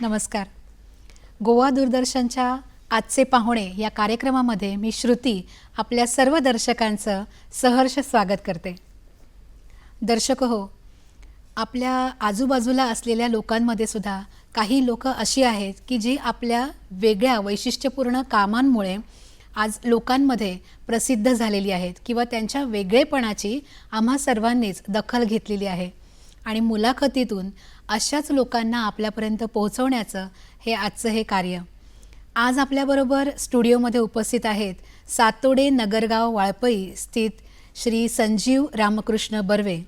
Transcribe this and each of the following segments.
नमस्कार. गोवा दूरदर्शनच्या आजचे पाहुणे या कार्यक्रमामध्ये मी श्रुती आपल्या सर्व दर्शकांचं सहर्ष स्वागत करते. दर्शक हो, आपल्या आजूबाजूला असलेल्या लोकांमध्ये सुद्धा काही लोक अशी आहेत की जी आपल्या वेगळ्या वैशिष्ट्यपूर्ण कामांमुळे आज लोकांमध्ये प्रसिद्ध झालेली आहेत किंवा त्यांच्या वेगळेपणाची आम्हा सर्वांनीच दखल घेतलेली आहे आणि मुलाखतीतून अशाच लोकांना आपल्यापर्यंत पोहोचवण्याचं हे आजचं हे कार्य. आज आपल्याबरोबर स्टुडिओमध्ये उपस्थित आहेत सातोडे नगरगाव वाळपई स्थित श्री संजीव रामकृष्ण बर्वे.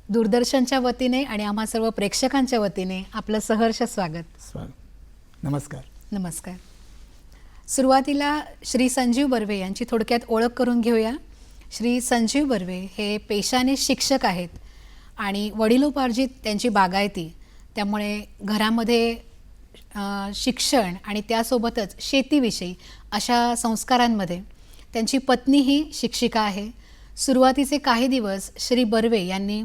दूरदर्शनच्या वतीने आणि आम्हा सर्व प्रेक्षकांच्या वतीने आपलं सहर्ष स्वागत. नमस्कार. नमस्कार. सुरुवातीला श्री संजीव बर्वे यांची थोडक्यात ओळख करून घेऊया. श्री संजीव बर्वे हे पेशाने शिक्षक आहेत आणि वडिलोपार्जित त्यांची बागायती, त्यामुळे घरामध्ये शिक्षण आणि त्यासोबतच शेतीविषयी अशा संस्कारांमध्ये त्यांची पत्नीही शिक्षिका आहे. सुरुवातीचे काही दिवस श्री बर्वे यांनी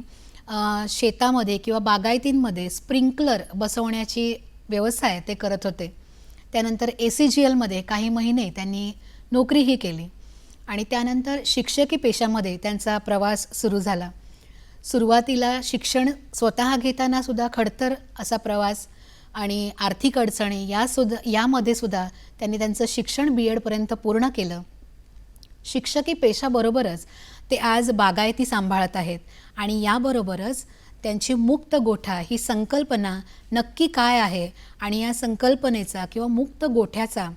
शेतामध्ये किंवा बागायतींमध्ये स्प्रिंकलर बसवण्याची व्यवसाय ते करत होते. त्यानंतर ACGLमध्ये काही महिने त्यांनी नोकरीही केली आणि त्यानंतर शिक्षकी पेशामध्ये त्यांचा प्रवास सुरू झाला. सुरुवातीला शिक्षण स्वतः घेताना सुद्धा खडतर असा प्रवास आणि आर्थिक अडचणी यामध्ये सुद्धा त्यांनी त्यांचं शिक्षण BEd पर्यंत पूर्ण केलं. शिक्षकी पेशाबरोबरच ते आज बागायती सांभाळत आहेत आणि याबरोबरच त्यांची मुक्त गोठा ही संकल्पना नक्की काय आहे आणि या संकल्पनेचा किंवा मुक्त गोठ्याचा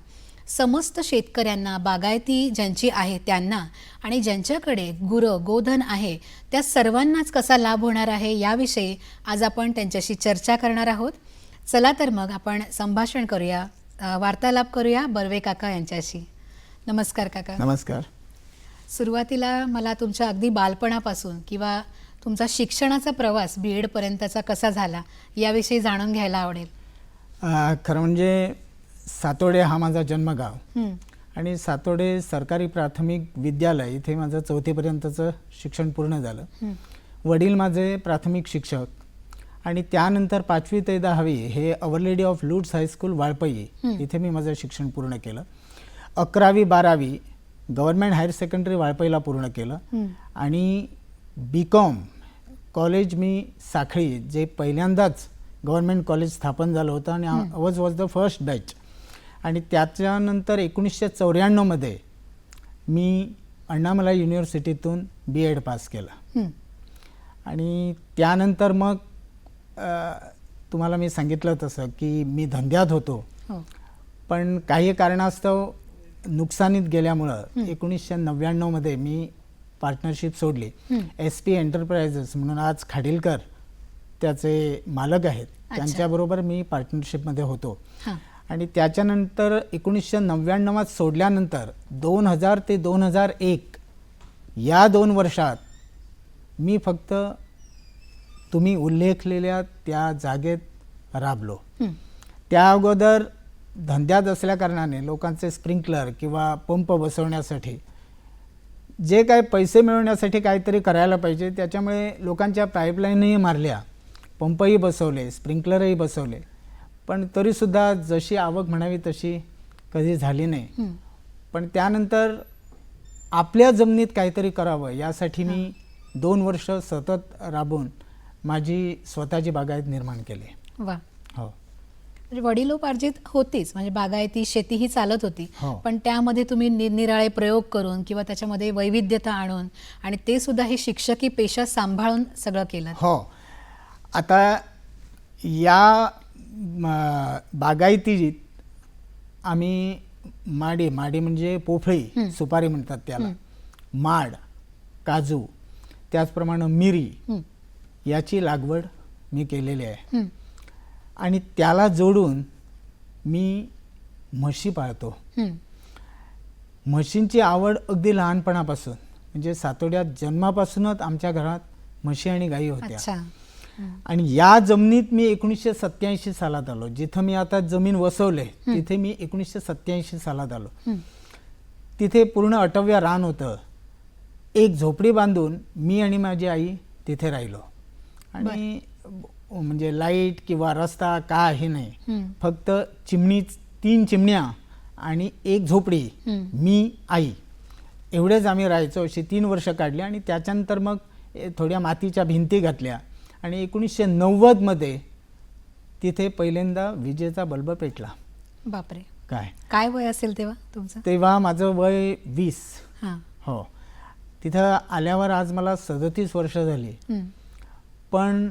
समस्त शेतकऱ्यांना, बागायती ज्यांची आहे त्यांना आणि ज्यांच्याकडे गुरं गोधन आहे त्या सर्वांनाच कसा लाभ होणार आहे याविषयी आज आपण त्यांच्याशी चर्चा करणार आहोत. चला तर मग आपण संभाषण करूया, वार्तालाप करूया बर्वे काका यांच्याशी. नमस्कार काका. नमस्कार. सुरुवातीला मला तुमच्या अगदी बालपणापासून किंवा तुमचा शिक्षणाचा प्रवास BEd पर्यंतचा कसा झाला याविषयी जाणून घ्यायला आवडेल. खरं म्हणजे सातोडे हा माझा जन्मगाव आणि सातोडे सरकारी प्राथमिक विद्यालय इथे माझं 4थी पर्यंतचं शिक्षण पूर्ण झालं. वडील माझे प्राथमिक शिक्षक आणि त्यानंतर 5वी ते 10वी हे Our Lady of Lourdes high school Valpoi इथे मी माझं शिक्षण पूर्ण केलं. 11वी 12वी गव्हर्नमेंट हायर सेकंडरी वाळपईला पूर्ण केलं आणि BCom कॉलेज मी साखळी, जे पहिल्यांदाच गव्हर्नमेंट कॉलेज स्थापन झालं होतं आणि वॉज द फर्स्ट बॅच. आणि त्याच्यानंतर 1994मध्ये मी अण्णामलाई युनिव्हर्सिटीतून BEd पास केलं आणि त्यानंतर मग तुम्हाला मी सांगितलं तसं की मी धंद्यात होतो. पण काही कारणास्तव नुकसानीत गेल्यामुळं 1999मध्ये मी पार्टनरशिप सोडली. SP एंटरप्राइजेस म्हणून आज खाडीलकर त्याचे मालक आहेत, त्यांच्याबरोबर मी पार्टनरशिपमध्ये होतो. आणि त्याच्यानंतर 1999 सोडल्यानंतर 2000 ते 2001 या 2 वर्षात मी फक्त तुम्ही उल्लेखलेल्या त्या जागेत राबलो. त्या अगोदर धंद्यात असल्या कारणाने लोकांचे स्प्रिंकलर किंवा पंप बसवण्यासाठी जे काय पैसे मिळवण्यासाठी काहीतरी करायला पाहिजे, त्याच्यामुळे लोकांच्या पाईपलाईनही मारल्या, पंपही बसवले, स्प्रिंकलरही बसवले, पण तरीसुद्धा जशी आवक म्हणावी तशी कधी झाली नाही. पण त्यानंतर आपल्या जमिनीत काहीतरी करावं यासाठी मी 2 वर्ष सतत राबून माझी स्वतःची बागायत निर्माण केली. वा. हो. म्हणजे वडिलोपार्जित होतीच, म्हणजे बागायती शेती ही चालत होती, पण त्यामध्ये तुम्ही निरनिराळे प्रयोग करून किंवा त्याच्यामध्ये वैविध्यता आणून आणि ते सुद्धा हे शिक्षकी पेशा सांभाळून सगळं केलं. हो. आता या बागायतीत आम्ही माडी म्हणजे पोफळी, सुपारी म्हणतात त्याला, माड, काजू, त्याचप्रमाणे मिरी याची लागवड मी केलेली आहे. आणि त्याला जोडून मी म्हशी पाळतो. म्हशींची आवड अगदी लहानपणापासून, म्हणजे सातोड्यात जन्मापासूनच आमच्या घरात म्हशी आणि गायी होत्या. आणि या जमिनीत मी 1987 सालात आलो. जिथं मी आता जमीन वसवले तिथे मी 1987 सालात आलो. तिथे पूर्ण अटव्य रान होतं. एक झोपडी बांधून मी आणि माझी आई तिथे राहिलो आणि म्हणजे लाईट किंवा रस्ता काही नाही. हं. फक्त 3 चिमण्या आणि एक झोपडी, मी, आई, एवढेच आम्ही राहायचो. अशी 3 वर्ष काढली आणि त्याच्यानंतर मग थोड्या मातीच्या भिंती घातल्या आणि 1990मध्ये तिथे पहिल्यांदा विजेचा बल्ब पेटला. बापरे, काय काय वय असेल तेव्हा तुमचं? तेव्हा माझं वय 20. हां. हो, तिथं आल्यावर आज मला 37 वर्ष झाली. हं. पण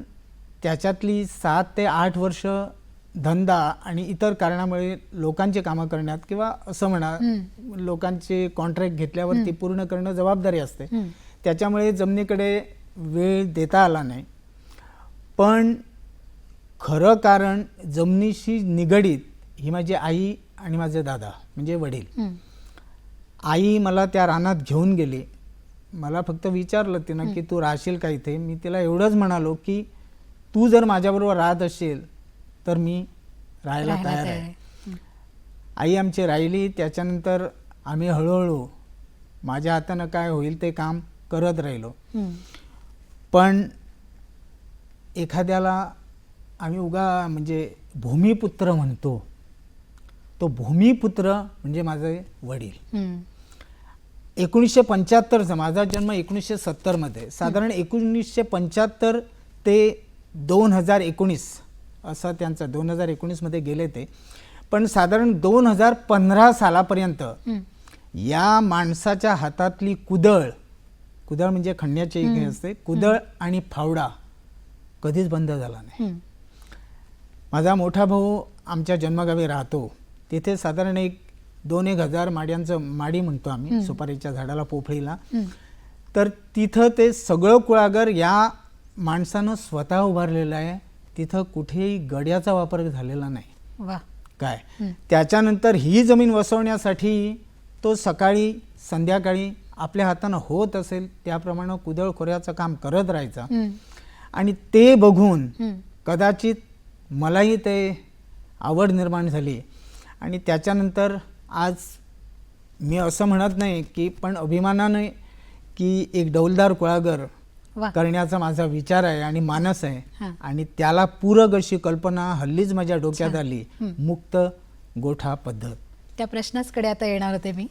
त्याच्यातली 7 ते 8 वर्ष धंदा आणि इतर कारणामुळे लोकांची कामं करण्यात किंवा असं म्हणा लोकांचे कॉन्ट्रॅक्ट घेतल्यावर ती पूर्ण करणं जबाबदारी असते. त्याच्यामुळे जमिनीकडे वेळ देता आला नाही. पण खरं कारण जमिनीशी निगडीत ही माझी आई आणि माझे दादा म्हणजे वडील. आई मला त्या रानात घेऊन गेली. मला फक्त विचारलं तिनं की तू राहशील का इथे. मी तिला एवढंच म्हणालो की तू जर माझ्याबरोबर राहत असेल तर मी राहायला तयार आहे. आई आमची राहिली. त्याच्यानंतर आम्ही हळूहळू माझ्या हातानं काय होईल ते काम करत राहिलो. पण एखाद्याला आम्ही म्हणजे भूमिपुत्र म्हणतो, तो भूमिपुत्र म्हणजे माझे वडील. 1975चा माझा जन्म 1970मध्ये. साधारण 1975 ते 2019 असं त्यांचं 2019मध्ये गेले ते. पण साधारण 2015 सालापर्यंत या माणसाच्या हातातली कुदळ म्हणजे खणण्याची हे असते, कुदळ आणि फावडा कधीच बंद झाला नाही. माझा मोठा भाऊ आमच्या जन्मगावी राहतो. तिथे साधारण 2-1 हजार माड्यांचं माडी म्हणतो आम्ही सुपारीच्या झाडाला, पोफळीला. तर तिथं ते सगळं कुळागर या माणसानं स्वतः उभारलेलं आहे. तिथं कुठेही गड्याचा वापर झालेला नाही. वा. काय त्याच्यानंतर ही जमीन वसवण्यासाठी तो सकाळी संध्याकाळी आपल्या हातानं होत असेल त्याप्रमाणे कुदळ खोऱ्याचं काम करत राहायचा. आणि ते बघून कदाचित मलाही ते आवड निर्माण झाली. आणि त्याच्यानंतर आज मी असं म्हणत नाही की पण अभिमानाने की एक डौलदार कुळागर करण्याचा माझा विचार आहे आणि मानस आहे. आणि त्याला पूरक अशी कल्पना हल्लीच माझ्या डोक्यात आली, मुक्त गोठा पद्धत. त्या प्रश्नाचकडे आता येणार होते मी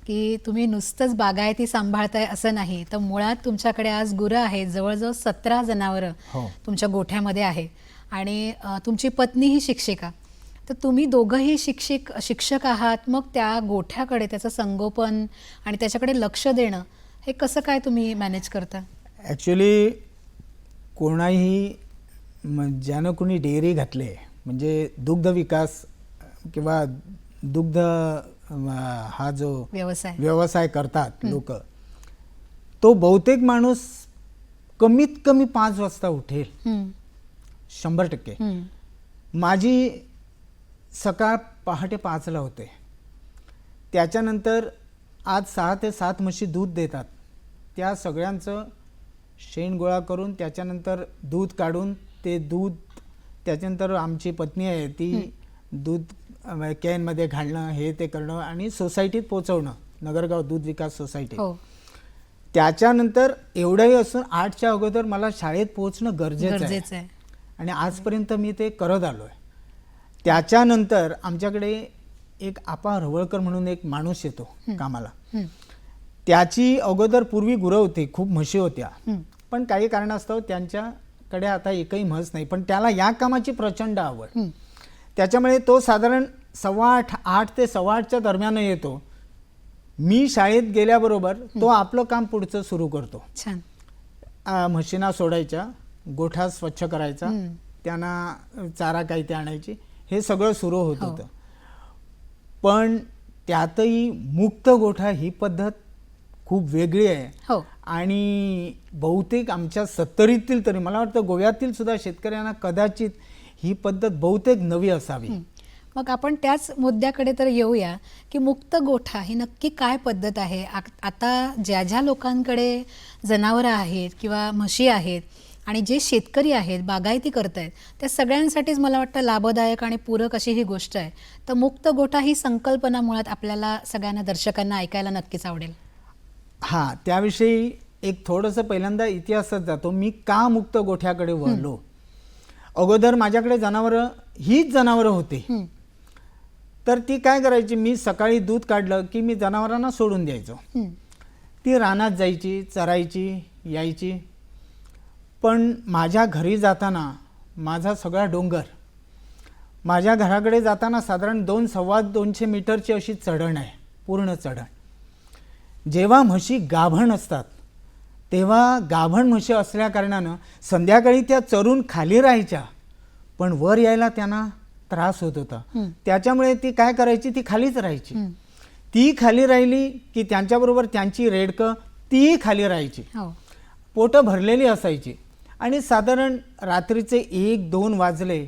की तुम्ही नुसतंच बागायती सांभाळताय असं नाही, तर मुळात तुमच्याकडे आज गुरं आहेत. जवळजवळ 17 जनावरं तुमच्या गोठ्यामध्ये आहे आणि तुमची पत्नी ही शिक्षिका. तर तुम्ही दोघंही शिक्षक आहात. मग त्या गोठ्याकडे त्याचं संगोपन आणि त्याच्याकडे लक्ष देणं हे कसं काय तुम्ही मॅनेज करता? ॲक्च्युली कोणाही ज्यानं कोणी डेअरी घातले म्हणजे दुग्ध विकास किंवा दुग्ध हा जो व्यवसाय करतात लोक, तो बहुतेक माणूस कमीत कमी 5 वाजता उठेल. 100%. माझी सकाळ पहाटे 5ला होते. त्याच्यानंतर आज 6 ते 7 म्हशी दूध देतात. त्या सगळ्यांचं शेण गोळा करून त्याच्यानंतर दूध काढून ते दूध त्याच्यानंतर आमची पत्नी आहे ती दूध कॅनमध्ये घालणं हे ते करणं आणि सोसायटीत पोचवणं, नगरगाव दूध विकास सोसायटी. त्याच्यानंतर एवढंही असून 8च्या अगोदर मला शाळेत पोहोचणं गरजेचं आहे आणि आजपर्यंत मी ते करत आलो आहे. त्याच्यानंतर आमच्याकडे एक आपा रवळकर म्हणून एक माणूस येतो कामाला. त्याची अगोदर पूर्वी गुरं होती, खूप म्हशी होत्या. पण काही कारणास्तव त्यांच्याकडे आता एकही म्हस नाही. पण त्याला या कामाची प्रचंड आवड. त्याच्यामुळे तो साधारण 8:15 ते 8:15च्या दरम्यान येतो. मी शाळेत गेल्याबरोबर तो आपलं काम पुढचं सुरू करतो. म्हशींना सोडायच्या, गोठा स्वच्छ करायचा, त्यांना चारा काही ते आणायची, हे सगळं सुरू होत होतं. पण त्यातही मुक्त गोठा ही पद्धत खूप वेगळी आहे. आणि बहुतेक आमच्या 70तील तरी मला वाटतं गोव्यातील सुद्धा शेतकऱ्यांना कदाचित ही पद्धत बहुतेक नवी असावी. मग आपण त्याच मुद्द्याकडे तर येऊया की मुक्त गोठा ही नक्की काय पद्धत आहे. आता ज्या लोकांकडे जनावरं आहेत किंवा म्हशी आहेत आणि जे शेतकरी आहेत, बागायती करतायत, त्या सगळ्यांसाठीच मला वाटतं लाभदायक आणि पूरक अशी ही गोष्ट आहे. तर मुक्त गोठा ही संकल्पना मुळात आपल्याला सगळ्यांना दर्शकांना ऐकायला नक्कीच आवडेल. हां, त्याविषयी एक थोडंसं पहिल्यांदा इतिहासात जातो. मी का मुक्त गोठ्याकडे वळलो. अगोदर माझ्याकडे जनावरं हीच जनावरं होती. तर ती काय करायची, मी सकाळी दूध काढलं की मी जनावरांना सोडून द्यायचो. ती रानात जायची, चरायची, यायची. पण माझ्या घरी जाताना माझा सगळा डोंगर, माझ्या घराकडे जाताना साधारण 200-250 मीटरची अशी चढण आहे, पूर्ण चढण. जेव्हा म्हशी गाभण असतात तेव्हा गाभण म्हशी असल्या कारणानं संध्याकाळी त्या चरून खाली राहायच्या, पण वर यायला त्यांना त्रास होत होता. त्याच्यामुळे ती काय करायची, ती खालीच राहायची. ती खाली राहिली की त्यांच्याबरोबर त्यांची रेडकं ती खाली राहायची, पोटं भरलेली असायची. आणि साधारण रात्रीचे 1-2 वाजले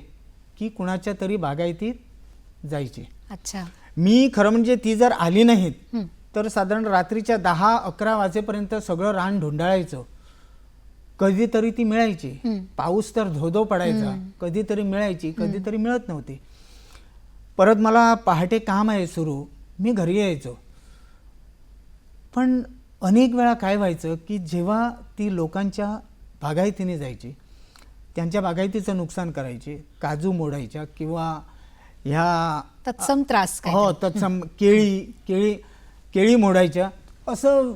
की कुणाच्या तरी बागायतीत जायची. अच्छा. मी खरं म्हणजे ती जर आली नाहीत तर साधारण रात्रीच्या 10-11 वाजेपर्यंत सगळं रान ढोंढाळायचं. कधीतरी ती मिळायची, पाऊस तर धोधो पडायचा, कधीतरी मिळायची, कधीतरी मिळत नव्हती. परत मला पहाटे काम आहे सुरू, मी घरी यायचो. पण अनेक वेळा काय व्हायचं की जेव्हा ती लोकांच्या बागायतीने जायची, त्यांच्या बागायतीचं नुकसान करायची, काजू मोडायच्या किंवा ह्या तत्सम त्रास काय? हो, तत्सम केळी मोडायच्या. असं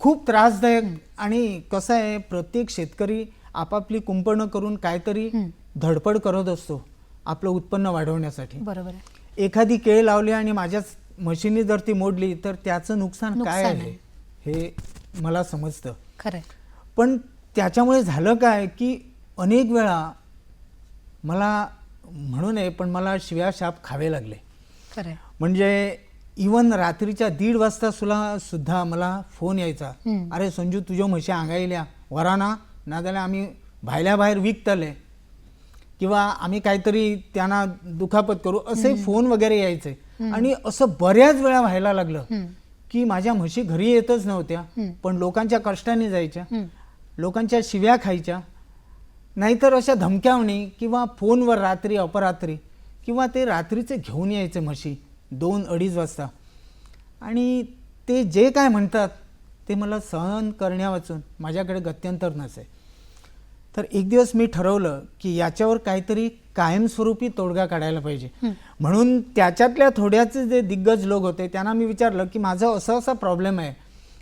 खूप त्रासदायक. आणि कसं आहे, प्रत्येक शेतकरी आपापली कुंपणं करून काहीतरी धडपड करत असतो आपलं उत्पन्न वाढवण्यासाठी. बरोबर आहे. एखादी केळी लावली आणि माझ्याच मशीनी जर ती मोडली तर त्याचं नुकसान काय आहे हे मला समजतं. खरंय. पण त्याच्यामुळे झालं काय की अनेक वेळा मला म्हणू नये पण मला शिव्या शाप खावे लागले. खरंय. म्हणजे इवन रात्रीच्या 1:30 वाजता सुद्धा मला फोन यायचा, अरे संजू तुझ्या म्हशी आंगायल्या वराना ना झाल्या, आम्ही बाहेर बाहेर विकतले किंवा आम्ही काहीतरी त्यांना दुखापत करू, असे फोन वगैरे यायचे. आणि असं बऱ्याच वेळा व्हायला लागलं की माझ्या म्हशी घरी येतच नव्हत्या, पण लोकांच्या कष्टाने जायच्या, लोकांच्या शिव्या खायच्या, नाहीतर अशा धमक्यावणी किंवा फोनवर रात्री अपरात्री, किंवा ते रात्रीचे घेऊन यायचे म्हशी 2-2:30 वाजता. आणि ते जे काय म्हणतात ते मला सहन करण्यावाचून माझ्याकडे गत्यंतर नसे. तर एक दिवस मी ठरवलं की याच्यावर काहीतरी कायमस्वरूपी तोडगा काढायला पाहिजे. म्हणून त्याच्यातल्या थोड्याचे जे दिग्गज लोक होते त्यांना मी विचारलं की माझा असा प्रॉब्लेम आहे,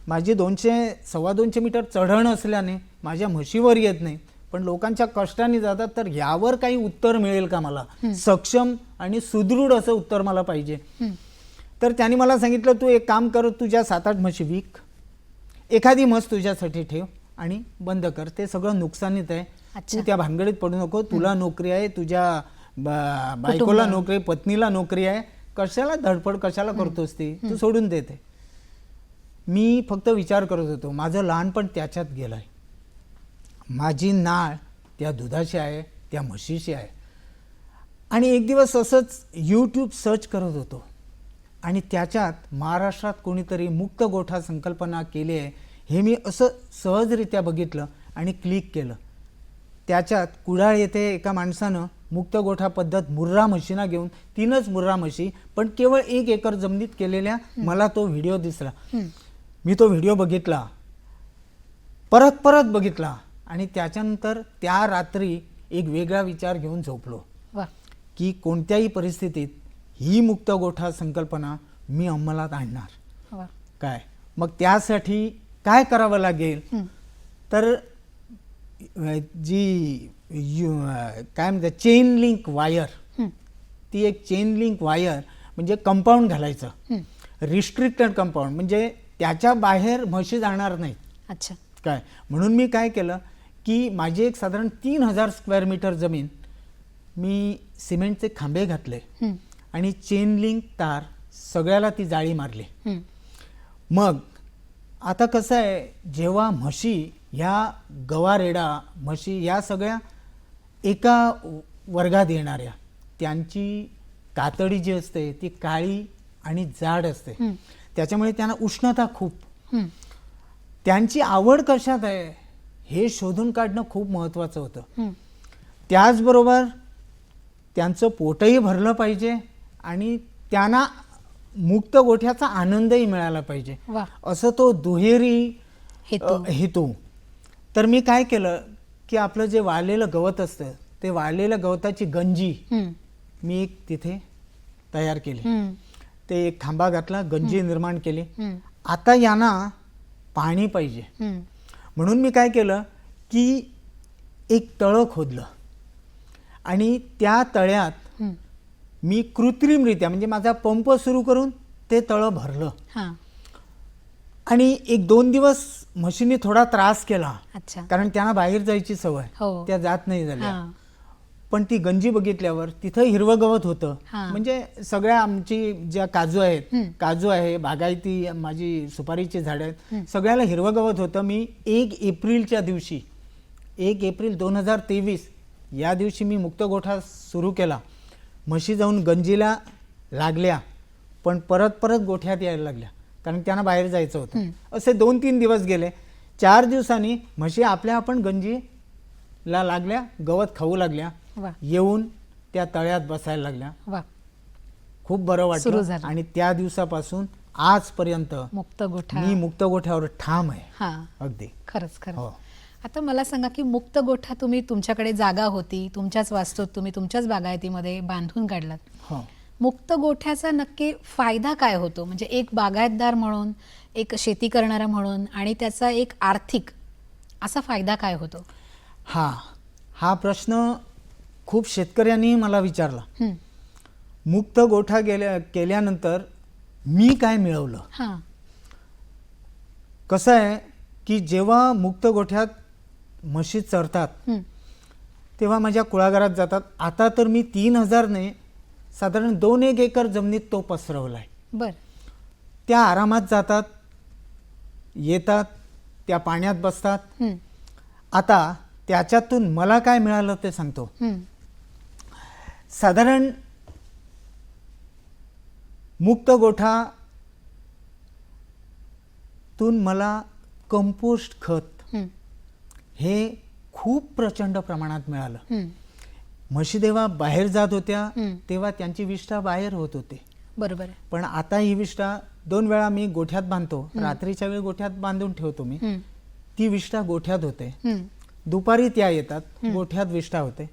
माझी 200-250 मीटर चढण असल्याने माझ्या म्हशीवर येत नाही, पण लोकांच्या कष्टाने जातात, तर यावर काही उत्तर मिळेल का मला, सक्षम आणि सुदृढ असं उत्तर मला पाहिजे. तर त्यांनी मला सांगितलं, तू एक काम कर, तुझ्या 7-8 म्हशी विक, एखादी म्हस तुझ्यासाठी ठेव आणि बंद कर, ते सगळं नुकसानीत आहे, तू त्या भानगडीत पडू नको, तुला नोकरी आहे, तुझ्या बायकोला नोकरी, पत्नीला नोकरी आहे, कशाला धडपड कशाला करतोस ती, तू सोडून देते. मी फक्त विचार करत होतो, माझं लहानपण त्याच्यात गेलंय, माझी नाळ त्या दुधाशी आहे, त्या म्हशीशी आहे. आणि एक दिवस असंच यूट्यूब सर्च करत होतो आणि त्याच्यात महाराष्ट्रात कोणीतरी मुक्त गोठा संकल्पना केली आहे हे मी असं सहजरित्या बघितलं आणि क्लिक केलं. त्याच्यात कुडाळ येथे एका माणसानं मुक्त गोठा पद्धत मुर्रा म्हशींना घेऊन, 3च मुर्रा म्हशी पण केवळ 1 एकर जमिनीत केलेल्या, मला तो व्हिडिओ दिसला. मी तो व्हिडिओ बघितला, परत बघितला आणि त्याच्यानंतर त्या रात्री एक वेगळा विचार घेऊन झोपलो की कोणत्याही परिस्थितीत ही मुक्त गोठा संकल्पना मी अंमलात आणणार. काय मग त्यासाठी काय करावं लागेल, तर जी काय म्हणतात चेन लिंक वायर, ती एक चेन लिंक वायर म्हणजे कंपाऊंड घालायचं, रिस्ट्रिक्टेड कंपाऊंड, म्हणजे त्याच्या बाहेर म्हशी जाणार नाहीत. अच्छा. काय म्हणून मी काय केलं की माझी एक साधारण 3000 स्क्वेअर मीटर जमीन मी सिमेंटचे खांबे घातले आणि चेन लिंक तार सगळ्याला ती जाळी मारली. मग आता कसं आहे, जेव्हा म्हशी ह्या गवारेडा म्हशी या सगळ्या एका वर्गात येणाऱ्या, त्यांची कातडी जी असते ती काळी आणि जाड असते, त्याच्यामुळे त्यांना उष्णता खूप, त्यांची आवड कशात आहे हे शोधून काढणं खूप महत्त्वाचं होतं. त्याचबरोबर त्यांचं पोटही भरलं पाहिजे आणि त्यांना मुक्त गोठ्याचा आनंदही मिळाला पाहिजे, असं तो दुहेरी हेतू. तर मी काय केलं की आपलं जे वाळलेलं गवत असतं ते वाळलेल्या गवताची गंजी हम्म. मी एक तिथे तयार केली. हम्म. ते एक खांबा घातला, गंजी निर्माण केली. हम्म. आता यांना पाणी पाहिजे हम्म. म्हणून मी काय केलं की एक तळं खोदलं आणि त्या तळ्यात हम्म. मी कृत्रिमरित्या म्हणजे माझा पंप सुरू करून ते तळं भरलं. हा. आणि एक 2 दिवस म्हशीने थोडा त्रास केला अच्छा. कारण त्यांना बाहेर जायची सवय, हो. त्या जात नाही झाल्या. हा. पण ती गंजी बघितल्यावर तिथं हिरवं गवत होतं. हा. म्हणजे सगळ्या आमची ज्या काजू आहेत, हम्म. काजू आहे, बागायती माझी सुपारीची झाडं आहेत, सगळ्याला हिरवं गवत होतं. मी 1 एप्रिलच्या दिवशी 1 एप्रिल 2023 या दिवशी मी मुक्त गोठा सुरू केला. म्हशी जाऊन गंजीला लागल्या पण परत परत गोठ्यात यायला लागल्या कारण त्यांना बाहेर जायचं होतं. असे 2-3 दिवस गेले. 4 दिवसांनी म्हशी आपल्या आपण गंजीला लागल्या, गवत खाऊ लागल्या, वा. येऊन त्या तळ्यात बसायला लागल्या. वा. खूप बरं सुरू वाटलं. झालं. आणि त्या दिवसापासून आजपर्यंत मुक्त गोठा. मी मुक्त गोठ्यावर ठाम आहे. हा. अगदी. खरंच खरंच. हो. आता मला सांगा की मुक्त गोठा तुम्ही तुमच्याकडे जागा होती, तुमच्याच वास्तूत तुम्ही तुमच्याच बागायतीमध्ये बांधून काढलात. हो. मुक्त गोठ्याचा नक्की फायदा काय होतो? म्हणजे एक बागायतदार म्हणून, एक शेती करणारा म्हणून आणि त्याचा एक आर्थिक असा फायदा काय होतो? हा प्रश्न खूप शेतकऱ्यांनी मला विचारला. हं. मुक्त गोठा केल्यानंतर मी काय मिळवलं? हां. कसं आहे की जेव्हा मुक्त गोठ्यात म्हशी चरतात हं. तेव्हा माझ्या कुळागरात जातात. आता तर मी 3000ने साधारण 2-1 एकर जमिनीत तो पसरवला आहे. बर. त्या आरामात जातात, येतात, त्या पाण्यात बसतात. हं. आता त्याच्यातून मला काय मिळालं ते सांगतो. हं. साधारण मुक्त गोठातून मला कंपोस्ट खत हं. हे खूप प्रचंड प्रमाणात मिळालं. हं. म्हशी जेव्हा बाहेर जात होत्या हं. तेव्हा त्यांची विष्ठा बाहेर होत होते. बरोबर आहे. पण आता ही विष्ठा 2 वेळा मी गोठ्यात बांधतो. रात्रीच्या वेळी गोठ्यात बांधून ठेवतो मी. हं. ती विष्ठा गोठ्यात होते. हं. दुपारी त्या येतात, गोठ्यात विष्ठा होते.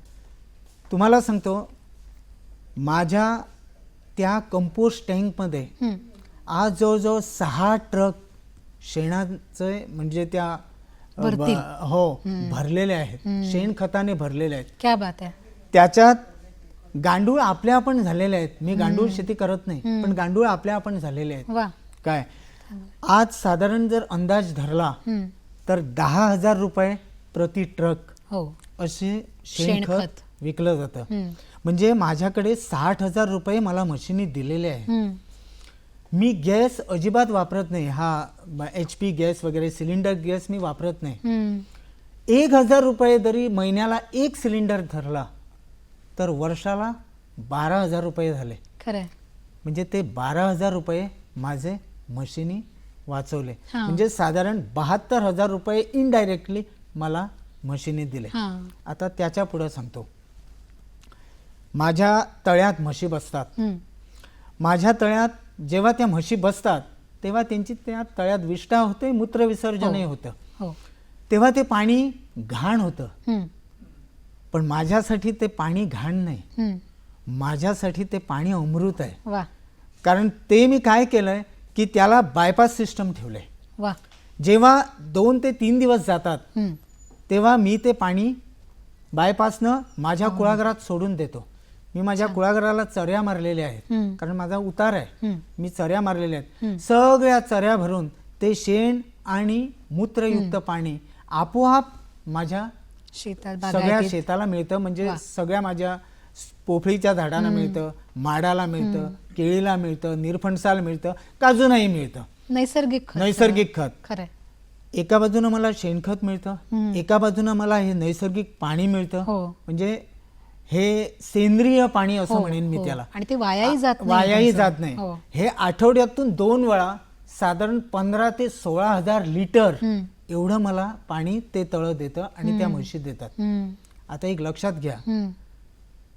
तुम्हाला सांगतो माझ्या त्या कंपोस्ट टँकमध्ये हं. आज जवळजवळ 6 ट्रक शेणाचे म्हणजे त्या भरतील. हो भरलेले आहेत. शेणखताने भरलेले आहेत. क्या बात आहे. त्याच्यात गांडूळ आपल्या आपण झालेले आहेत. मी गांडूळ शेती करत नाही पण गांडूळ आपल्या आपण झालेले आहेत. वा. काय आज साधारण जर अंदाज धरला हं. तर 10,000 रुपये प्रति ट्रक हो. असे शेणखत. शेणखत विकलं जातं. हं. म्हणजे माझ्याकडे 60,000 रुपये मला म्हशीने दिलेले आहे. हं. मी गॅस अजिबात वापरत नाही. हा HP गॅस वगैरे सिलेंडर गॅस मी वापरत नाही. हं. 1,000 रुपये जरी महिन्याला एक सिलेंडर धरला तर वर्षाला 12,000 रुपये झाले. खरं आहे. म्हणजे ते 12,000 रुपये माझे म्हशीनी वाचवले. हां. म्हणजे साधारण 72,000 रुपये इनडायरेक्टली मला म्हशीने दिले. हां. आता त्याच्या पुढे सांगतो. माझ्या तळ्यात म्हशी बसतात. हं. माझ्या तळ्यात जेव्हा त्या म्हशी बसतात तेव्हा त्यांची त्या तळ्यात विष्ठा होते, मूत्रविसर्जनही होतं. हो. तेव्हा ते पाणी घाण होतं. हं. पण माझ्यासाठी ते पाणी घाण नाही. हं. माझ्यासाठी ते पाणी अमृत आहे. वा. कारण ते मी काय केलंय की त्याला बायपास सिस्टम ठेवलंय. वा. जेव्हा 2 ते 3 दिवस जातात हं. तेव्हा मी ते पाणी बायपासनं माझ्या कुळागरात सोडून देतो. मी माझ्या कुळागराला चऱ्या मारलेल्या आहेत हं. कारण माझा उतार आहे. हं. मी चऱ्या मारलेल्या आहेत. सगळ्या चऱ्या भरून ते शेण आणि मूत्रयुक्त पाणी आपोआप माझ्या शेतात सगळ्या बागायतीत. शेताला मिळतं. म्हणजे वा. सगळ्या माझ्या पोफळीच्या झाडांना मिळतं, माडाला मिळतं, केळीला मिळतं, निरफणसाला मिळतं, काजूनाही मिळतं. नैसर्गिक खत. नैसर्गिक खत. खरं आहे. एका बाजूनं मला शेणखत मिळतं, एका बाजूनं मला हे नैसर्गिक पाणी मिळतं. हो. म्हणजे हे सेंद्रिय पाणी असं हो, म्हणेन मी हो. त्याला. आणि ते वायाही जात नाही. वायाही तुमचं. जात नाही. हो. हे आठवड्यातून 2 वेळा साधारण 15,000 ते 16,000 लिटर हं. एवढं मला पाणी ते तळं देतं आणि त्या म्हशी देतात. हं. आता एक लक्षात घ्या, हं.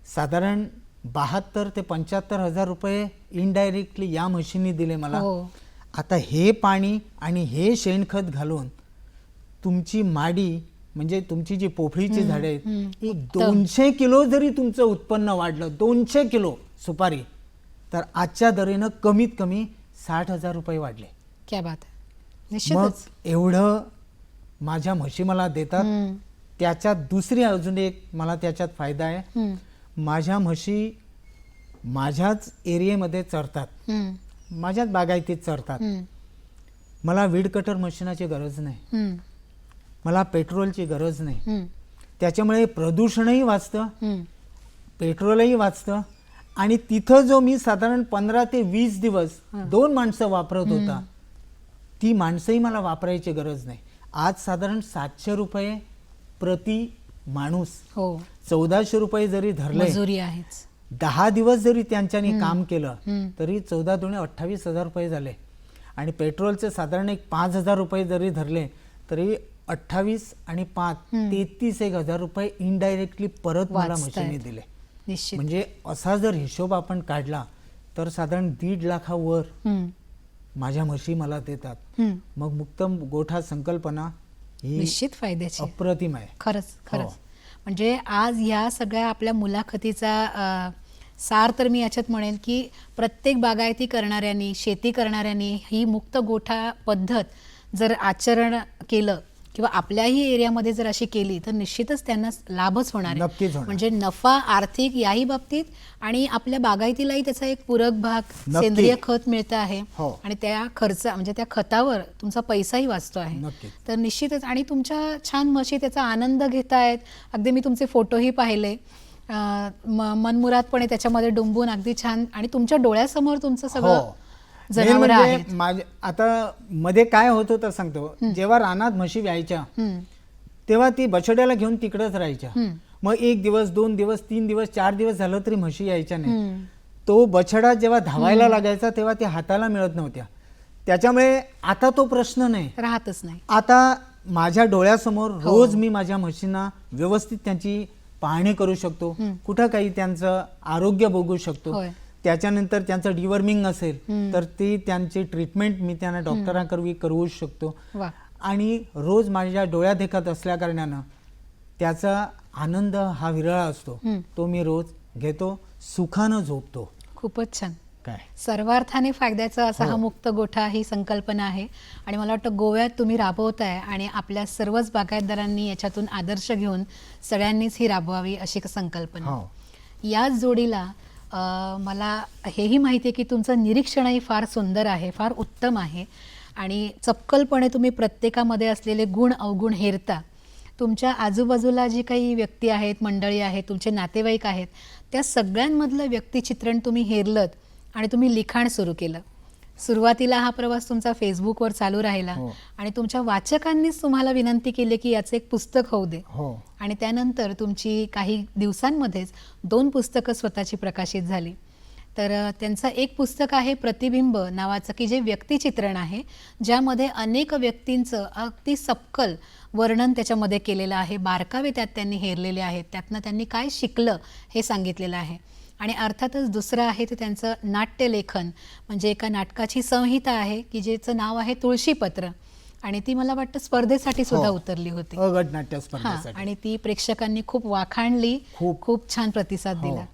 साधारण 72,000 ते 75,000 रुपये इनडायरेक्टली या म्हशींनी दिले मला. हो. आता हे पाणी आणि हे शेणखत घालून तुमची माडी म्हणजे तुमची जी पोफळीची झाडे आहेत एक 200 किलो जरी तुमचं उत्पन्न वाढलं 200 किलो सुपारी तर आजच्या दरेनं कमीत कमी 60,000 रुपये वाढले. क्या बात आहे. मग निश्चितच. एवढं माझ्या म्हशी मला देतात. त्याच्यात दुसरी अजून एक मला त्याच्यात फायदा आहे. माझ्या म्हशी माझ्याच एरियामध्ये चरतात, माझ्याच बागायतीत चरतात. मला वीड कटर मशीनाची गरज नाही, मला पेट्रोलची गरज नाही. त्याच्यामुळे प्रदूषणही वाचतं, पेट्रोलही वाचतं. आणि तिथं जो मी साधारण 15 ते 20 दिवस 2 माणसं वापरत होता ती माणसंही मला वापरायची गरज नाही. आज साधारण 700 रुपये प्रति माणूस, हो 1400 रुपये जरी धरले, मजुरी आहेच. 10 दिवस जरी त्यांच्यानी काम केलं तरी 14 दुणे 28,000 रुपये झाले. आणि पेट्रोलचे साधारण एक 5,000 रुपये जरी धरले तरी 28 आणि 5 33,000 रुपये इनडायरेक्टली परत मला वाचतायत. मशीनी दिले. निश्चित. म्हणजे असा जर हिशोब आपण काढला तर साधारण 1.5 लाखावर माझ्या म्हशी मला देतात. मग मुक्त गोठा संकल्पना ही निश्चित फायद्याची आहे. अप्रतिम आहे. खरंच खरंच. म्हणजे आज ह्या सगळ्या आपल्या मुलाखतीचा सार तर मी याच्यात म्हणेन की प्रत्येक बागायती करणाऱ्यांनी, शेती करणाऱ्यांनी ही मुक्त गोठा पद्धत जर आचरण केलं किंवा आपल्याही एरियामध्ये जर अशी केली तर निश्चितच त्यांना लाभच होणार आहे. नक्कीच होणार. म्हणजे नफा आर्थिक याही बाबतीत आणि आपल्या बागायतीलाही त्याचा एक पूरक भाग नक्की. सेंद्रिय खत मिळतं आहे. हो. आणि त्या खर्च म्हणजे त्या खतावर तुमचा पैसाही वाचतो आहे. नक्कीच. तर निश्चितच. आणि तुमच्या छान म्हशी त्याचा आनंद घेतायत. अगदी मी तुमचे फोटोही पाहिले, मनमुरादपणे त्याच्यामध्ये डुंबून अगदी छान. आणि तुमच्या डोळ्यासमोर तुमचं सगळं जनावर आहेत. म्हणजे आता मध्ये काय होत होतं सांगतो. जेव्हा रानात म्हशी व्यायच्या तेव्हा ती बछड्याला घेऊन तिकडच राहायच्या. मग 1 दिवस 2 दिवस 3 दिवस 4 दिवस झालं तरी म्हशी यायच्या नाही. तो बछडा जेव्हा धावायला लागायचा तेव्हा ते हाताला मिळत नव्हत्या. त्याच्यामुळे आता तो प्रश्न नाही, राहतच नाही. आता माझ्या डोळ्यासमोर रोज मी माझ्या म्हशींना व्यवस्थित त्यांची पाहणी करू शकतो, कुठं काही त्यांचं आरोग्य बघू शकतो. होय. त्याच्यानंतर त्यांचं डिवर्मिंग असेल तर ती त्यांची ट्रीटमेंट मी त्यांना डॉक्टरांकडे करू शकतो. वा. आणि रोज माझ्या डोळ्यात देखत असल्या कारणानं त्याचा आनंद हा विरळा असतो. तो मी रोज घेतो, सुखानं झोपतो. खूपच छान. काय सर्वार्थाने फायद्याचा असा हा मुक्त गोठा ही संकल्पना आहे. आणि मला वाटतं गोव्यात तुम्ही राबवताय आणि आपल्या सर्वच बागायतदारांनी याच्यातून आदर्श घेऊन सगळ्यांनीच ही राबवावी अशी संकल्पना. हो. याच जोडीला मला हेही माहिती आहे की तुमचं निरीक्षणही फार सुंदर आहे, फार उत्तम आहे. आणि चपकलपणे तुम्ही प्रत्येकामध्ये असलेले गुण अवगुण हेरता. तुमच्या आजूबाजूला जी काही व्यक्ती आहेत, मंडळी आहेत, तुमचे नातेवाईक आहेत, त्या सगळ्यांमधलं व्यक्तिचित्रण तुम्ही हेरलत आणि तुम्ही लिखाण सुरू केलं. सुरुवातीला हा प्रवास तुमचा फेसबुकवर चालू राहिला आणि तुमच्या वाचकांनीच तुम्हाला विनंती केली की याचं एक पुस्तक होऊ दे. आणि त्यानंतर तुमची काही दिवसांमध्येच 2 पुस्तकं स्वतःची प्रकाशित झाली. तर त्यांचं एक पुस्तक आहे प्रतिबिंब नावाचं, की जे व्यक्तिचित्रण आहे, ज्यामध्ये अनेक व्यक्तींचं अगदी सपकल वर्णन त्याच्यामध्ये केलेलं आहे. बारकावे त्यात त्यांनी हेरलेले आहेत, त्यातनं त्यांनी काय शिकलं हे सांगितलेलं आहे. आणि अर्थातच दुसरं आहे ते त्यांचं नाट्यलेखन, म्हणजे एका नाटकाची संहिता आहे की ज्याचं नाव आहे तुळशीपत्र. आणि ती मला वाटतं स्पर्धेसाठी सुद्धा उतरली होती. गट नाट्य स्पर्धेसाठी. आणि ती प्रेक्षकांनी खूप वाखाणली, खूप छान प्रतिसाद दिला.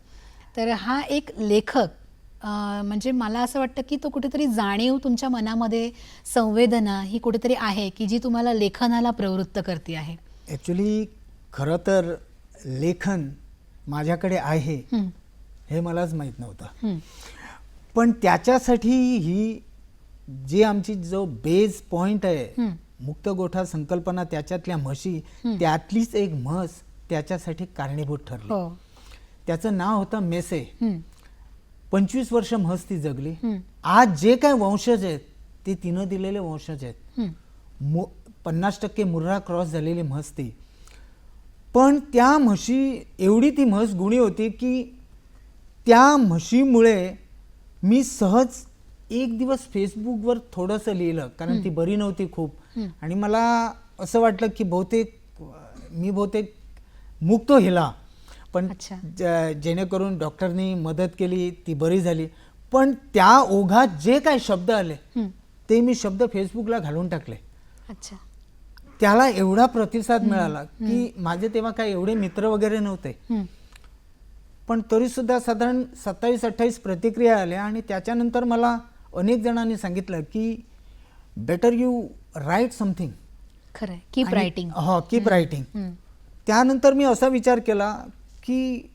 तर हा एक लेखक म्हणजे मला असं वाटतं की तो कुठेतरी जाणीव तुमच्या मनामध्ये, संवेदना ही कुठेतरी आहे की जी तुम्हाला लेखनाला प्रवृत्त करते आहे. ॲक्च्युली खरं तर लेखन माझ्याकडे आहे हे मलाच माहीत नव्हतं. पण त्याच्यासाठी ही जी आमची जो बेस पॉइंट आहे मुक्त गोठा संकल्पना, त्याच्यातल्या म्हशी, त्यातलीच एक म्हस त्याच्यासाठी कारणीभूत ठरली. त्याचं नाव होतं मेसे. 25 वर्ष म्हस ती जगली. आज जे काय वंशज आहेत ते तिनं दिलेले वंशज आहेत. 50% मुर्रा क्रॉस झालेली म्हस ती. पण त्या म्हशी, एवढी ती म्हस गुणी होती की त्या म्हशीमुळे मी सहज एक दिवस फेसबुकवर थोडंसं लिहिलं, कारण ती बरी नव्हती खूप. आणि मला असं वाटलं की मी बहुतेक मुक्त हिला, पण जेणेकरून डॉक्टरनी मदत केली, ती बरी झाली. पण त्या ओघात जे काही शब्द आले ते मी शब्द फेसबुकला घालून टाकले. त्याला एवढा प्रतिसाद मिळाला की माझे तेव्हा काय एवढे मित्र वगैरे नव्हते, पण तरी सुद्धा साधारण 27-28 प्रतिक्रिया आल्या आणि त्याच्यानंतर मला अनेक जणांनी सांगितलं की बेटर यू राईट समथिंग. खरंय, कीप रायटिंग. हो, कीप रायटिंग. त्यानंतर मी असा विचार केला की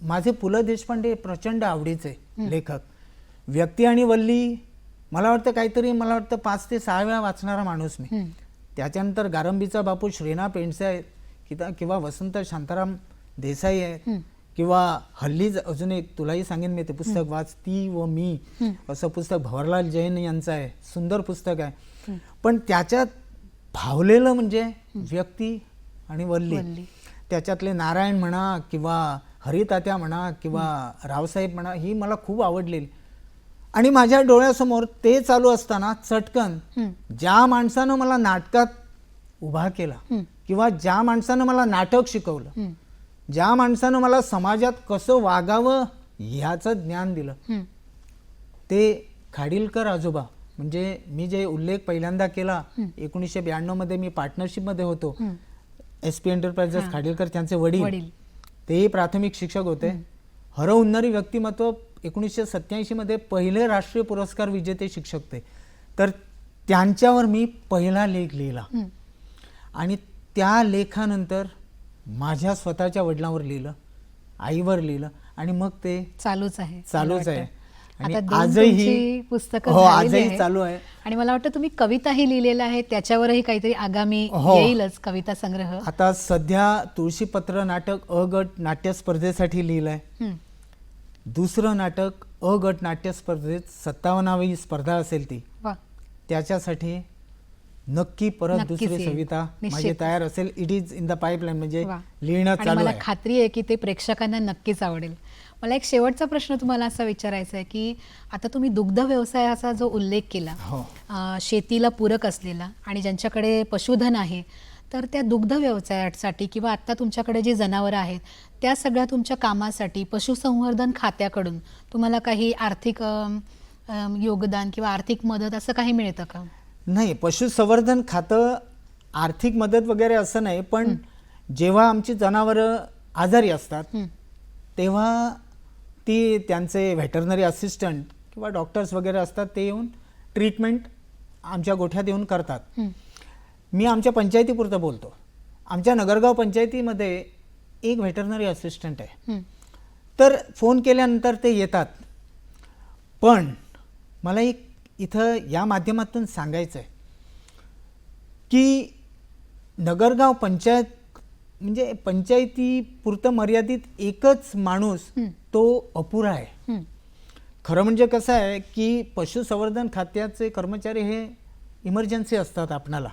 माझे पु ल देशपांडे प्रचंड आवडीचे लेखक, व्यक्ती आणि वल्ली मला वाटतं 5 ते 6 वेळा वाचणारा माणूस मी. त्याच्यानंतर गारंबीचा बापू श्रीना पेंडसे आहेत किंवा वसंत शांताराम देसाई आहेत किंवा हल्लीच अजून एक तुलाही सांगेन मी, ते पुस्तक वाच, ती व मी असं पुस्तक भवरलाल जैन यांचं आहे, सुंदर पुस्तक आहे. पण त्याच्यात भावलेलं म्हणजे व्यक्ती आणि वल्ली. त्याच्यातले नारायण म्हणा किंवा हरितात्या म्हणा किंवा रावसाहेब म्हणा, ही मला खूप आवडलेली. आणि माझ्या डोळ्यासमोर ते चालू असताना चटकन ज्या माणसानं मला नाटकात उभा केला किंवा ज्या माणसानं मला नाटक शिकवलं, ज्या माणसानं मला समाजात कसं वागावं ह्याचं ज्ञान दिलं, ते खाडीलकर आजोबा. म्हणजे मी जे उल्लेख पहिल्यांदा केला 1992 मध्ये मी पार्टनरशिपमध्ये होतो, SP एंटरप्राइजेस खाडीलकर त्यांचे वडील, तेही प्राथमिक शिक्षक होते. हरहुन्नरी व्यक्तिमत्व 1987 मध्ये पहिले राष्ट्रीय पुरस्कार विजेते शिक्षक ते. तर त्यांच्यावर मी पहिला लेख लिहिला आणि त्या लेखानंतर माझ्या स्वतःच्या वडिलांवर लिहिलं, आईवर लिहिलं आणि मग ते चालूच आहे. आणि आता आजही पुस्तकं आजही चालू आहे. आणि मला वाटतं तुम्ही कविताही लिहिलेल्या आहेत, त्याच्यावरही काहीतरी आगामी येईलच कविता संग्रह. आता सध्या तुळशीपत्र नाटक अ गट नाट्य स्पर्धेसाठी लिहिलंय. दुसरं नाटक अ गट नाट्य स्पर्धेत 57वी स्पर्धा असेल ती, त्याच्यासाठी नक्की परत दुसरी कविता माझी तयार असेल. It is in the pipeline, म्हणजे लिहिणं चालू आहे. मला खात्री आहे की ते प्रेक्षकांना नक्कीच आवडेल. मला एक शेवटचा प्रश्न तुम्हाला असा विचारायचा आहे की आता तुम्ही दुग्ध व्यवसायाचा जो उल्लेख केला, शेतीला पूरक असलेला आणि ज्यांच्याकडे पशुधन आहे, तर त्या दुग्ध व्यवसायासाठी किंवा आत्ता तुमच्याकडे जी जनावरं आहेत त्या सगळ्या तुमच्या कामासाठी पशुसंवर्धन खात्याकडून तुम्हाला काही आर्थिक योगदान किंवा आर्थिक मदत असं काही मिळतं का? नाही, पशुसंवर्धन खातं आर्थिक मदत वगैरे असं नाही, पण जेव्हा आमची जनावरं आजारी असतात तेव्हा ती त्यांचे व्हेटरनरी असिस्टंट किंवा डॉक्टर्स वगैरे असतात, ते येऊन ट्रीटमेंट आमच्या गोठ्यात येऊन करतात. मी आमच्या पंचायतीपुरतं बोलतो. आमच्या नगरगाव पंचायतीमध्ये एक व्हेटरनरी असिस्टंट आहे, तर फोन केल्यानंतर ते येतात. पण मला एक इथं या माध्यमातून सांगायचं आहे की नगरगाव पंचायत म्हणजे पंचायतीपुरतं मर्यादित एकच माणूस तो अपुरा आहे. खरं म्हणजे कसं आहे की पशुसंवर्धन खात्याचे कर्मचारी हे इमर्जन्सी असतात आपणाला,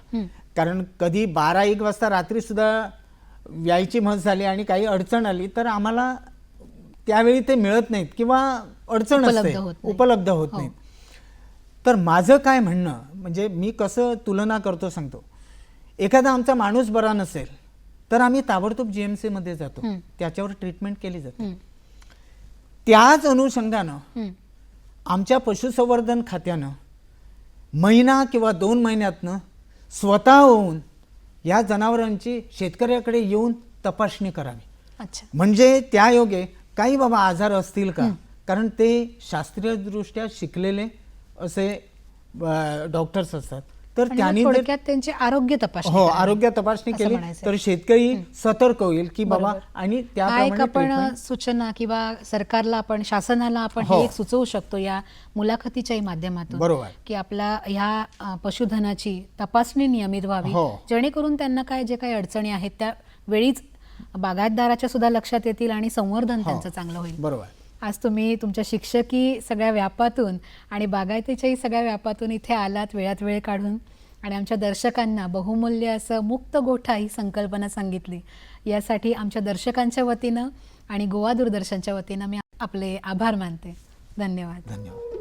कारण कधी 12-1 वाजता रात्री सुद्धा यायची मस झाली आणि काही अडचण आली तर आम्हाला त्यावेळी ते मिळत नाहीत किंवा अडचण असते, उपलब्ध होत नाहीत. तर माझं काय म्हणणं म्हणजे मी कसं तुलना करतो सांगतो. एखादा आमचा माणूस बरा नसेल तर आम्ही ताबडतोब GMC मध्ये जातो, त्याच्यावर ट्रीटमेंट केली जाते. त्याच अनुषंगानं आमच्या पशुसंवर्धन खात्यानं महिना किंवा 2 महिन्यातनं स्वतः होऊन या जनावरांची शेतकऱ्याकडे येऊन तपासणी करावी. म्हणजे त्या योगे काही बाबा आजार असतील का, कारण ते शास्त्रीयदृष्ट्या शिकलेले असे डॉक्टर्स असतात, तर त्यांनी त्यांचे आरोग्य तपासणी आरोग्य तपासणी केली तर शेतकरी सतर्क होईल की बाबा, आणि त्याप्रमाणे आपण सूचना किंवा सरकारला आपण शासनाला आपण हे एक सुचवू शकतो या मुलाखतीच्याही माध्यमातून, बरोबर, की आपला ह्या पशुधनाची तपासणी नियमित व्हावी, जेणेकरून त्यांना काय जे काही अडचणी आहेत त्या वेळीच बागायतदाराच्या सुद्धा लक्षात येतील आणि संवर्धन त्यांचं चांगलं होईल. बरोबर. आज तुम्ही तुमच्या शिक्षकी सगळ्या व्यापातून आणि बागायतीच्याही सगळ्या व्यापातून इथे आलात वेळात वेळ काढून आणि आमच्या दर्शकांना बहुमूल्य असं मुक्त गोठा ही संकल्पना सांगितली. यासाठी आमच्या दर्शकांच्या वतीनं आणि गोवा दूरदर्शनच्या वतीनं मी आपले आभार मानते. धन्यवाद. धन्यवाद.